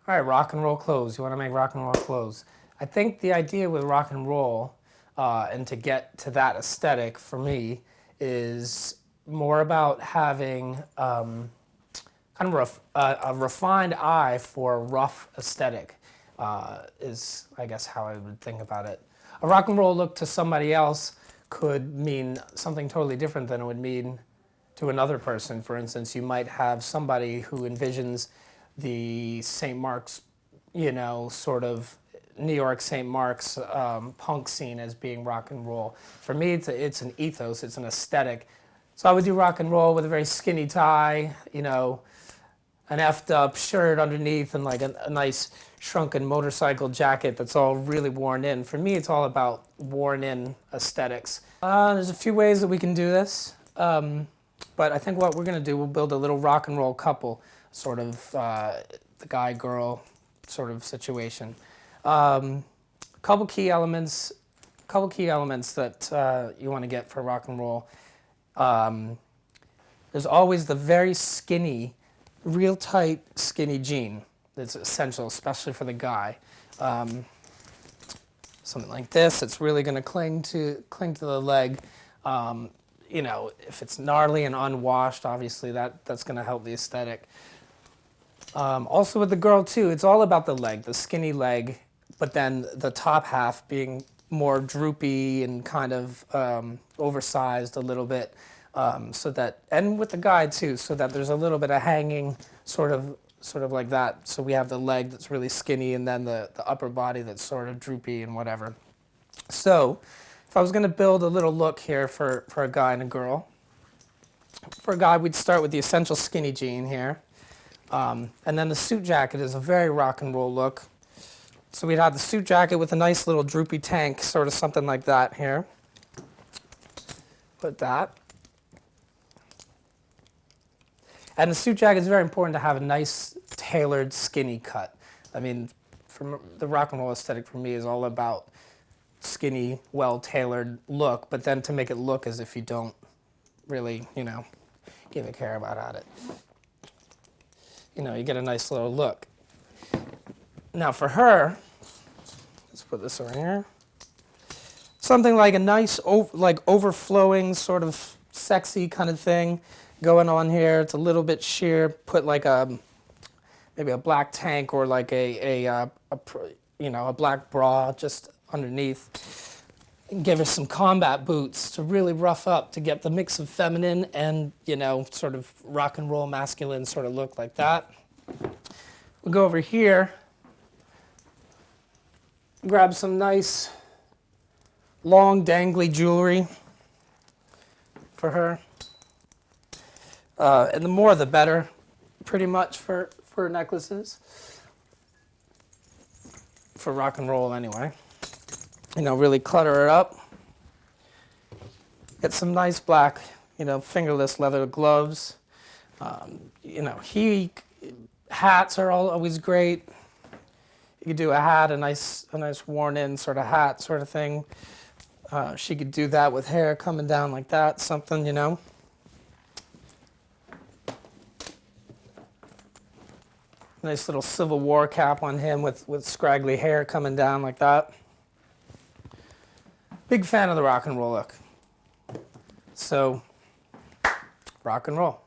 All right, rock and roll clothes. You want to make rock and roll clothes. I think the idea with rock and roll, and to get to that aesthetic for me, is more about having kind of a refined eye for a rough aesthetic, is I guess how I would think about it. A rock and roll look to somebody else could mean something totally different than it would mean to another person. For instance, you might have somebody who envisions the St. Mark's, sort of New York St. Mark's punk scene as being rock and roll. For me, it's an ethos, it's an aesthetic. So I would do rock and roll with a very skinny tie, an effed up shirt underneath and like a nice shrunken motorcycle jacket that's all really worn in. For me, it's all about worn in aesthetics. There's a few ways that we can do this. But I think what we're going to do, we'll build a little rock and roll couple, sort of the guy-girl sort of situation. Couple key elements that you want to get for rock and roll. There's always the very skinny, real tight, skinny jean that's essential, especially for the guy. Something like this, it's really going to cling to the leg. If it's gnarly and unwashed, obviously that's going to help the aesthetic. Also with the girl too, it's all about the leg, the skinny leg, but then the top half being more droopy and kind of oversized a little bit, and with the guy too, so that there's a little bit of hanging, sort of like that. So we have the leg that's really skinny, and then the upper body that's sort of droopy and whatever. So if I was going to build a little look here for a guy and a girl, for a guy we'd start with the essential skinny jean here, and then the suit jacket is a very rock and roll look. So we'd have the suit jacket with a nice little droopy tank, sort of something like that here. Put that. And the suit jacket is very important to have a nice tailored skinny cut. I mean, the rock and roll aesthetic for me is all about skinny, well-tailored look, but then to make it look as if you don't really, give a care about it. You get a nice little look. Now for her, let's put this over here. Something like a nice, overflowing, sort of sexy kind of thing going on here. It's a little bit sheer. Put like maybe a black tank or like a black bra just underneath. And give her some combat boots to really rough up, to get the mix of feminine and, sort of rock and roll masculine sort of look like that. We'll go over here, grab some nice long dangly jewelry for her. And the more the better, pretty much for necklaces. For rock and roll anyway. Really clutter it up. Get some nice black, fingerless leather gloves. Hats are always great. You could do a hat, a nice worn-in sort of hat sort of thing. She could do that with hair coming down like that, something, Nice little Civil War cap on him with scraggly hair coming down like that. Big fan of the rock and roll look. So, rock and roll.